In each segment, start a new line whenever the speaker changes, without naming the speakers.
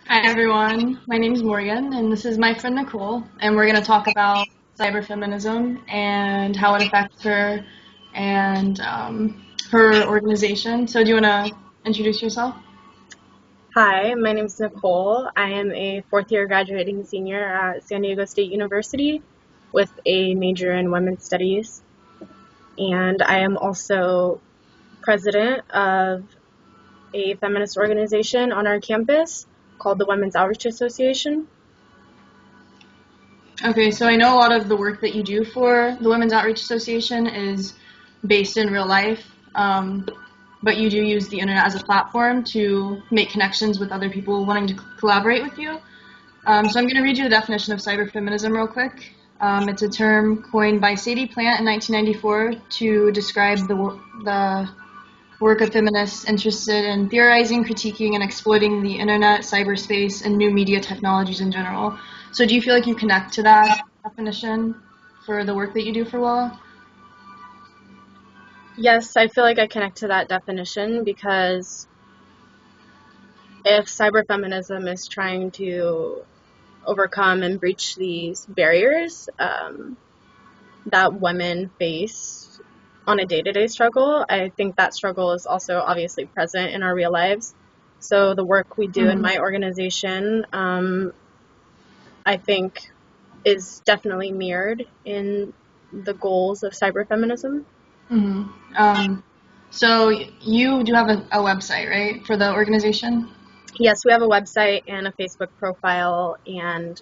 Hi everyone, my name is Morgan and this is my friend Nicole and we're going to talk about cyberfeminism and how it affects her and her organization. So do you want to introduce yourself?
Hi, my name is Nicole. I am a fourth year graduating senior at San Diego State University with a major in women's studies. And I am also president of a feminist organization on our campus called the Women's Outreach Association.
Okay, so I know a lot of the work that you do for the Women's Outreach Association is based in real life, but you do use the internet as a platform to make connections with other people wanting to collaborate with you. So I'm going to read you the definition of cyberfeminism real quick. It's a term coined by Sadie Plant in 1994 to describe the work of feminists interested in theorizing, critiquing, and exploiting the internet, cyberspace, and new media technologies in general. So do you feel like you connect to that definition for the work that you do for WOA?
Yes, I feel like I connect to that definition because if cyberfeminism is trying to overcome and breach these barriers, that women face on a day-to-day struggle. I think that struggle is also obviously present in our real lives. So the work we do in my organization, I think, is definitely mirrored in the goals of cyberfeminism.
So you do have a website, right, for the organization?
Yes, we have a website and a Facebook profile, and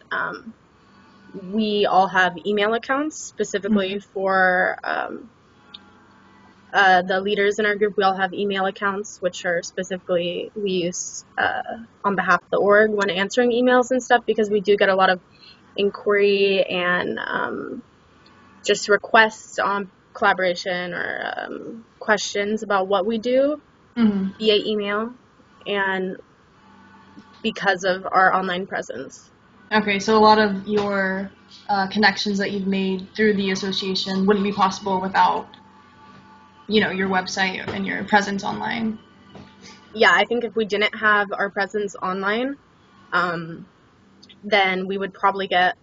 we all have email accounts specifically for the leaders in our group. We all have email accounts, which are specifically we use on behalf of the org when answering emails and stuff, because we do get a lot of inquiry and just requests on collaboration or questions about what we do via email and because of our online presence.
Okay, so a lot of your connections that you've made through the association wouldn't be possible without, your website and your presence online.
Yeah, I think if we didn't have our presence online, then we would probably get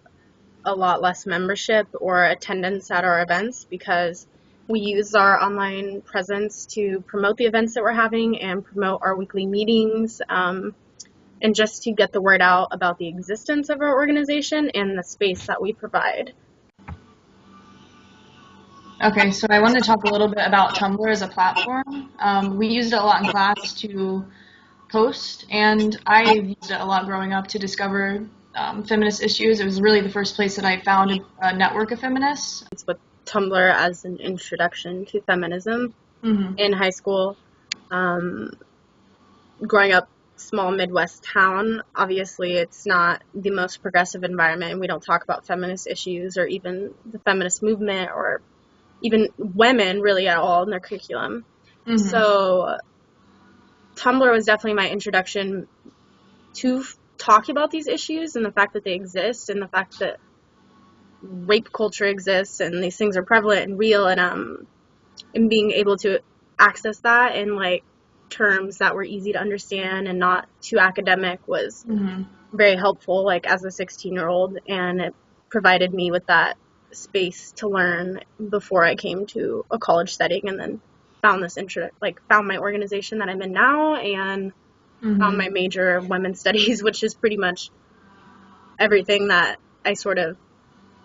a lot less membership or attendance at our events because we use our online presence to promote the events that we're having and promote our weekly meetings, and just to get the word out about the existence of our organization and the space that we provide.
Okay, so I wanted to talk a little bit about Tumblr as a platform. We used it a lot in class to post, and I've used it a lot growing up to discover feminist issues. It was really the first place that I found a network of feminists.
It's with Tumblr as an introduction to feminism in high school. Growing up small Midwest town, obviously it's not the most progressive environment, and we don't talk about feminist issues or even the feminist movement or even women really at all in their curriculum. So Tumblr was definitely my introduction to talking about these issues and the fact that they exist and the fact that rape culture exists and these things are prevalent and real, and being able to access that in like terms that were easy to understand and not too academic was very helpful, like as a 16-year-old, and it provided me with that space to learn before I came to a college setting, and then found this found my organization that I'm in now, and found my major of women's studies, which is pretty much everything that I sort of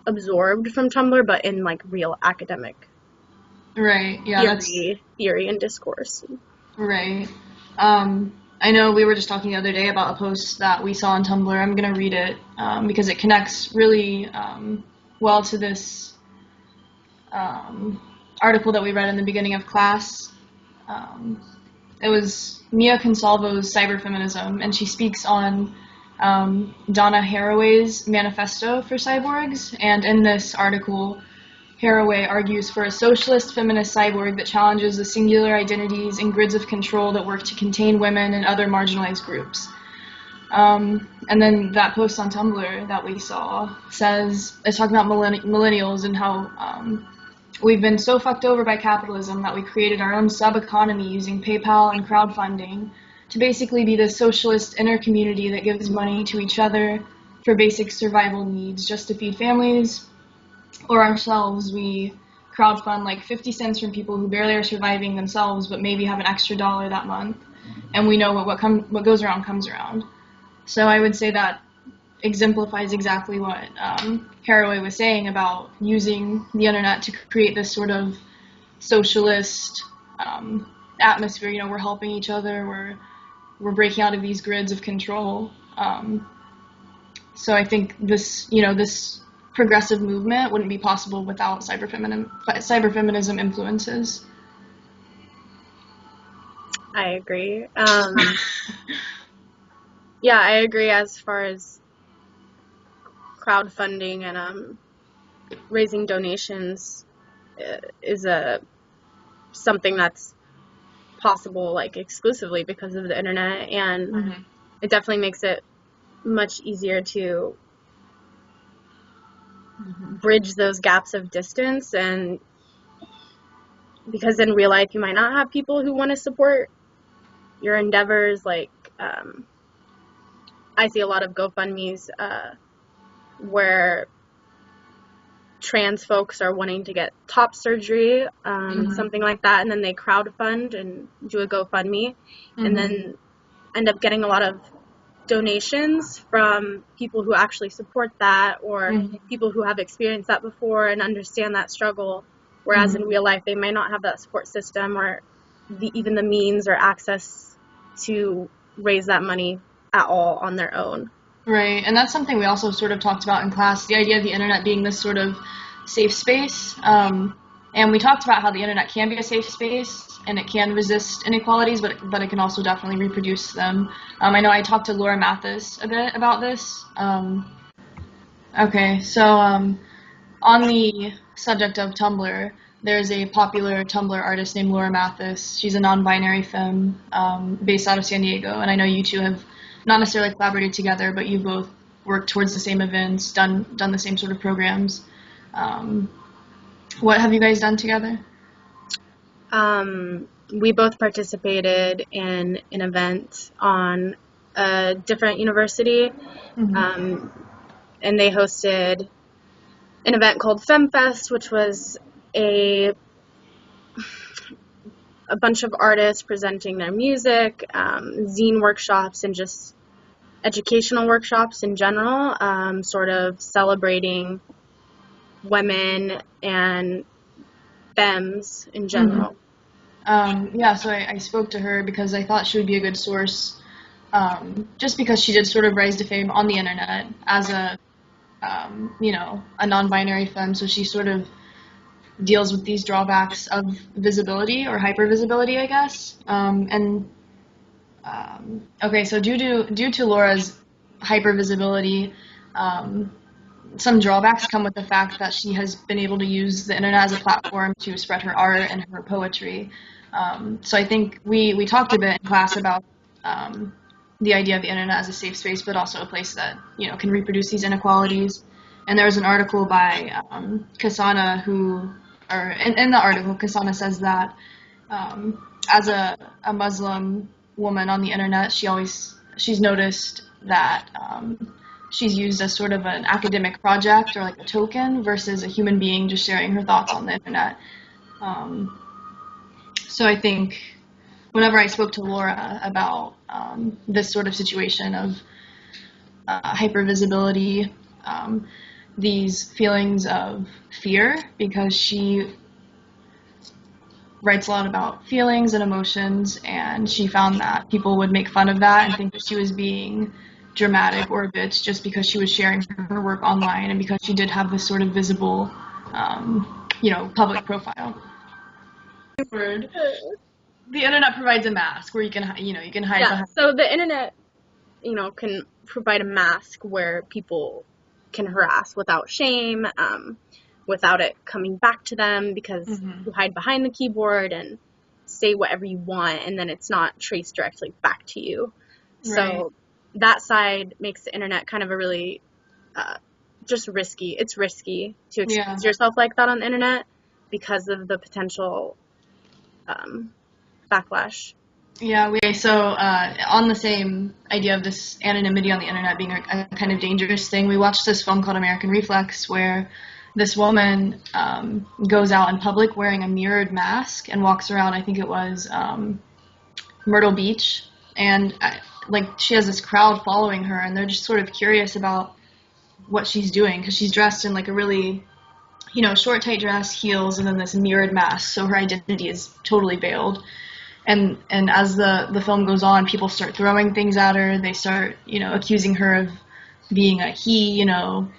absorbed from Tumblr, but in like real academic
Right. Yeah.
theory and discourse.
Right. I know we were just talking the other day about a post that we saw on Tumblr. I'm going to read it because it connects really well to this article that we read in the beginning of class. It was Mia Consalvo's Cyberfeminism, and she speaks on Donna Haraway's manifesto for cyborgs. And in this article, Haraway argues for a socialist feminist cyborg that challenges the singular identities and grids of control that work to contain women and other marginalized groups. And then that post on Tumblr that we saw is talking about millennials and how we've been so fucked over by capitalism that we created our own sub-economy using PayPal and crowdfunding to basically be the socialist inner community that gives money to each other for basic survival needs just to feed families or ourselves. We crowdfund like 50 cents from people who barely are surviving themselves but maybe have an extra dollar that month, and we know what goes around comes around. So I would say that exemplifies exactly what Haraway was saying about using the internet to create this sort of socialist atmosphere. You know, we're helping each other, we're breaking out of these grids of control. So I think this progressive movement wouldn't be possible without cyberfeminism influences.
I agree. Yeah, I agree as far as crowdfunding and raising donations is something that's possible like exclusively because of the internet, and it definitely makes it much easier to bridge those gaps of distance, and because in real life you might not have people who want to support your endeavors. Like I see a lot of GoFundMe's where trans folks are wanting to get top surgery, something like that, and then they crowdfund and do a GoFundMe, and then end up getting a lot of donations from people who actually support that, or people who have experienced that before and understand that struggle, whereas in real life they may not have that support system or even the means or access to raise that money at all on their own.
Right, and that's something we also sort of talked about in class, the idea of the internet being this sort of safe space. And we talked about how the internet can be a safe space and it can resist inequalities, but it can also definitely reproduce them. I know I talked to Laura Mathis a bit about this. Okay, so on the subject of Tumblr, there's a popular Tumblr artist named Laura Mathis. She's a non-binary femme based out of San Diego, and I know you two have not necessarily collaborated together, but you both worked towards the same events, done the same sort of programs. What have you guys done together?
We both participated in an event on a different university, and they hosted an event called FemFest, which was a bunch of artists presenting their music, zine workshops, and just educational workshops in general, sort of celebrating women and femmes in general.
Yeah, so I spoke to her because I thought she would be a good source, just because she did sort of rise to fame on the internet as a non-binary femme, so she sort of deals with these drawbacks of visibility or hypervisibility, I guess. Okay, so due to Laura's hypervisibility, some drawbacks come with the fact that she has been able to use the internet as a platform to spread her art and her poetry. So I think we talked a bit in class about the idea of the internet as a safe space, but also a place that can reproduce these inequalities. And there was an article by Kasana in the article, Kasana says that as a Muslim woman on the internet, she's noticed that she's used as sort of an academic project or like a token versus a human being just sharing her thoughts on the internet. So I think whenever I spoke to Laura about this sort of situation of hypervisibility, these feelings of fear, because she writes a lot about feelings and emotions, and she found that people would make fun of that and think that she was being dramatic or a bitch just because she was sharing her work online and because she did have this sort of visible, public profile. The internet provides a mask where you can hide behind.
So the internet, can provide a mask where people can harass without shame, without it coming back to them, because you hide behind the keyboard and say whatever you want, and then it's not traced directly back to you. Right. So that side makes the internet kind of a really just risky. It's risky to expose yourself like that on the internet because of the potential backlash.
Yeah, on the same idea of this anonymity on the internet being a kind of dangerous thing, we watched this film called American Reflex where this woman goes out in public wearing a mirrored mask and walks around, I think it was Myrtle Beach, and like she has this crowd following her, and they're just sort of curious about what she's doing because she's dressed in like a really, short tight dress, heels, and then this mirrored mask, so her identity is totally veiled. And as the film goes on, people start throwing things at her. They start, accusing her of being a he,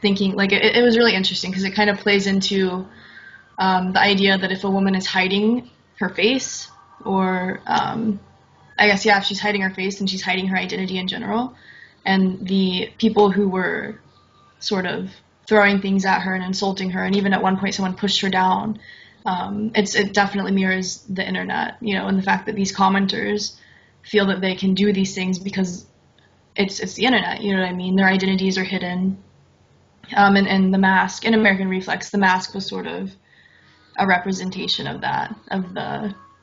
thinking like it was really interesting because it kind of plays into the idea that if a woman is hiding her face, or I guess, yeah, if she's hiding her face, then she's hiding her identity in general. And the people who were sort of throwing things at her and insulting her, and even at one point someone pushed her down, it definitely mirrors the internet, and the fact that these commenters feel that they can do these things because it's the internet, you know what I mean? Their identities are hidden. And the mask, in American Reflex, the mask was sort of a representation of that, of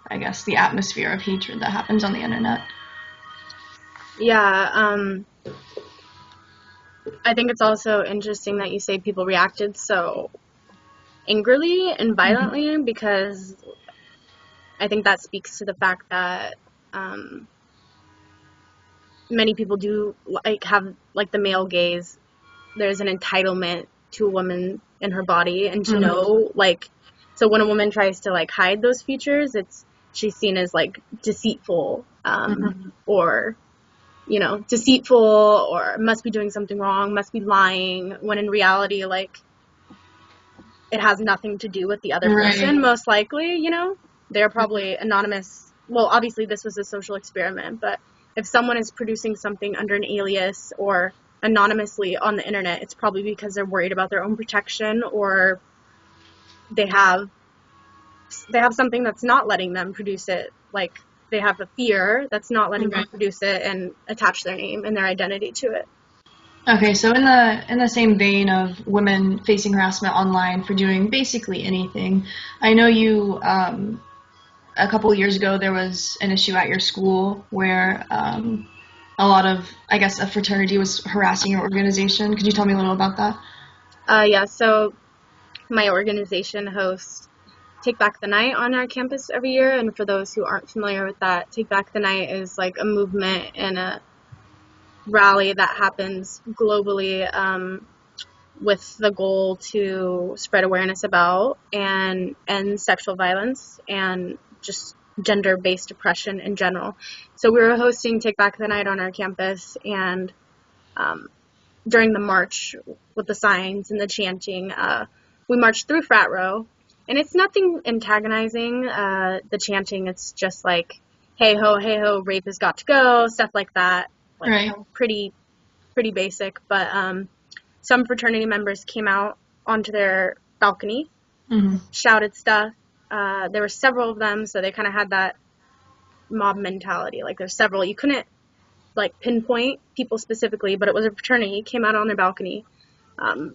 I guess, the atmosphere of hatred that happens on the internet.
Yeah, I think it's also interesting that you say people reacted so angrily and violently, because I think that speaks to the fact that many people do have the male gaze. There's an entitlement to a woman in her body, and to know so when a woman tries to hide those features, she's seen as deceitful, or deceitful, or must be doing something wrong, must be lying, when in reality it has nothing to do with the other person, most likely. They're probably anonymous. Well, obviously this was a social experiment, but if someone is producing something under an alias or anonymously on the internet, it's probably because they're worried about their own protection, or they have something that's not letting them produce it. They have a fear that's not letting them produce it and attach their name and their identity to it.
Okay, so in the same vein of women facing harassment online for doing basically anything, I know you, a couple of years ago, there was an issue at your school where a lot of, I guess, a fraternity was harassing your organization. Could you tell me a little about that?
Yeah, so my organization hosts Take Back the Night on our campus every year, and for those who aren't familiar with that, Take Back the Night is a movement and a rally that happens globally, with the goal to spread awareness about and end sexual violence and just gender-based oppression in general. So we were hosting Take Back the Night on our campus, and during the march with the signs and the chanting, we marched through Frat Row, and it's nothing antagonizing, the chanting. It's just hey ho, rape has got to go, stuff like that. Pretty basic, but some fraternity members came out onto their balcony, shouted stuff. There were several of them, so they kind of had that mob mentality. There's several. You couldn't pinpoint people specifically, but it was a fraternity. Came out on their balcony,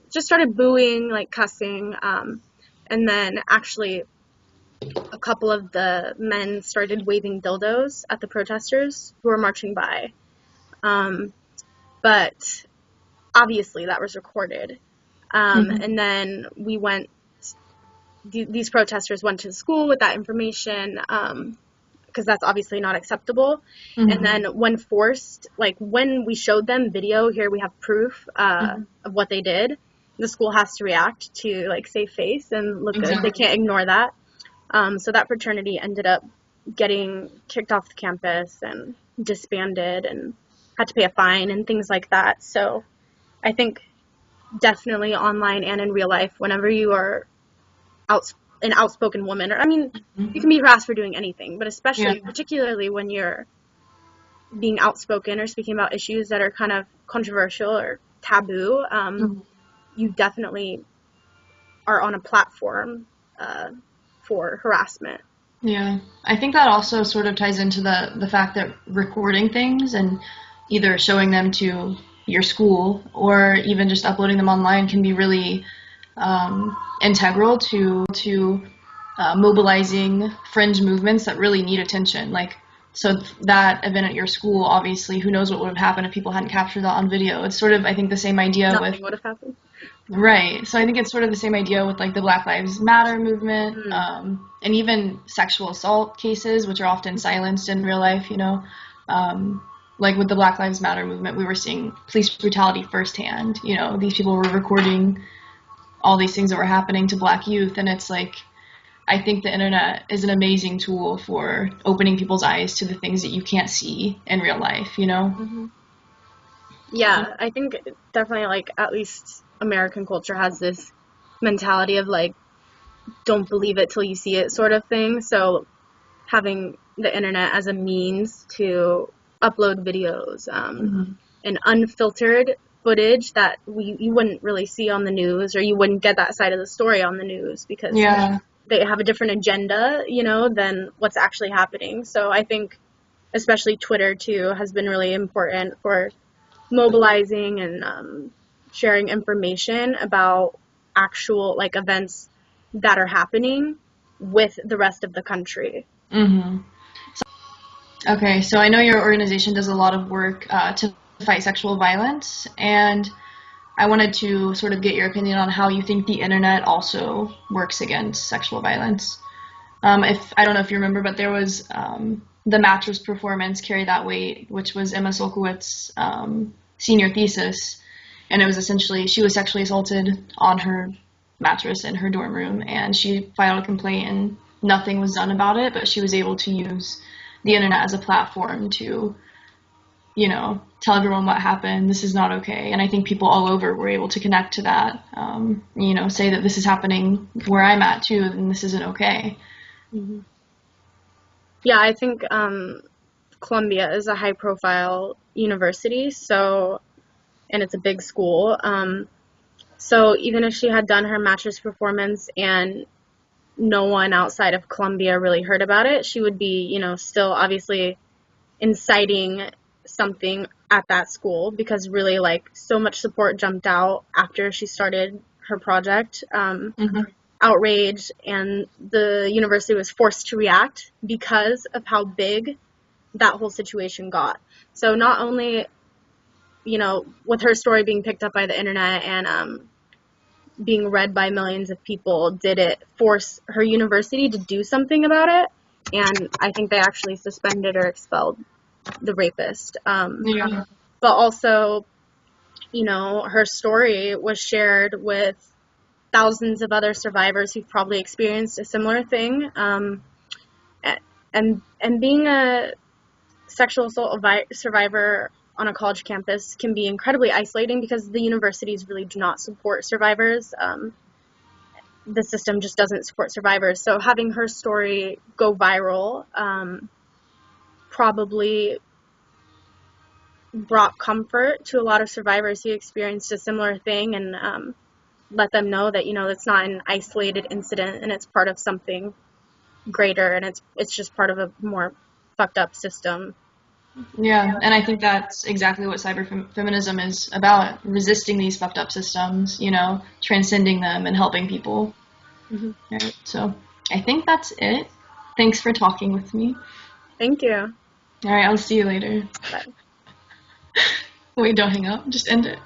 just started booing, cussing, and then actually a couple of the men started waving dildos at the protesters who were marching by. But obviously that was recorded. And then these protesters went to the school with that information, because that's obviously not acceptable. And then when forced, when we showed them video, here we have proof of what they did, the school has to react to save face and look good. They can't ignore that. So that fraternity ended up getting kicked off the campus and disbanded and had to pay a fine and things like that. So I think definitely online and in real life, whenever you are an outspoken woman, or you can be harassed for doing anything, but particularly when you're being outspoken or speaking about issues that are kind of controversial or taboo, you definitely are on a platform for harassment.
Yeah, I think that also sort of ties into the fact that recording things and either showing them to your school or even just uploading them online can be really integral to mobilizing fringe movements that really need attention. So that event at your school, obviously, who knows what would have happened if people hadn't captured that on video. It's sort of, I think, the same idea with...
Nothing would have happened.
Right. So I think it's sort of the same idea with like the Black Lives Matter movement, and even sexual assault cases, which are often silenced in real life, you know. Like with the Black Lives Matter movement, we were seeing police brutality firsthand. You know, these people were recording all these things that were happening to Black youth, and it's like, I think the internet is an amazing tool for opening people's eyes to the things that you can't see in real life, you know?
Mm-hmm. Yeah, I think definitely, like, at least American culture has this mentality of, like, don't believe it till you see it sort of thing. So having the internet as a means to upload videos and unfiltered footage that you wouldn't really see on the news, or you wouldn't get that side of the story on the news because they have a different agenda, you know, than what's actually happening. So I think especially Twitter, too, has been really important for mobilizing and sharing information about actual, like, events that are happening with the rest of the country.
Okay, so I know your organization does a lot of work to fight sexual violence, and I wanted to sort of get your opinion on how you think the internet also works against sexual violence. If I don't know if you remember, but there was the mattress performance, Carry That Weight, which was Emma Solkowitz's senior thesis, and it was essentially she was sexually assaulted on her mattress in her dorm room, and she filed a complaint, and nothing was done about it, but she was able to use the internet as a platform to, you know, tell everyone what happened, this is not okay. And I think people all over were able to connect to that, you know, say that this is happening where I'm at too, and this isn't okay.
Yeah, I think Columbia is a high-profile university, so, and it's a big school. So even if she had done her mattress performance and no one outside of Columbia really heard about it, she would be, you know, still obviously inciting something at that school, because really, like, so much support jumped out after she started her project. Outrage, and the university was forced to react because of how big that whole situation got. So not only, you know, with her story being picked up by the internet and being read by millions of people, did it force her university to do something about it. And I think they actually suspended or expelled the rapist. But also, you know, her story was shared with thousands of other survivors who've probably experienced a similar thing. And being a sexual assault survivor on a college campus can be incredibly isolating because the universities really do not support survivors. The system just doesn't support survivors. So having her story go viral probably brought comfort to a lot of survivors who experienced a similar thing, and let them know that, you know, it's not an isolated incident and it's part of something greater, and it's just part of a more fucked up system.
Yeah, and I think that's exactly what cyberfeminism is about, resisting these fucked up systems, you know, transcending them and helping people. Right, so I think that's it. Thanks for talking with me.
Thank you.
All right, I'll see you later.
Bye.
Wait, don't hang up. Just end it.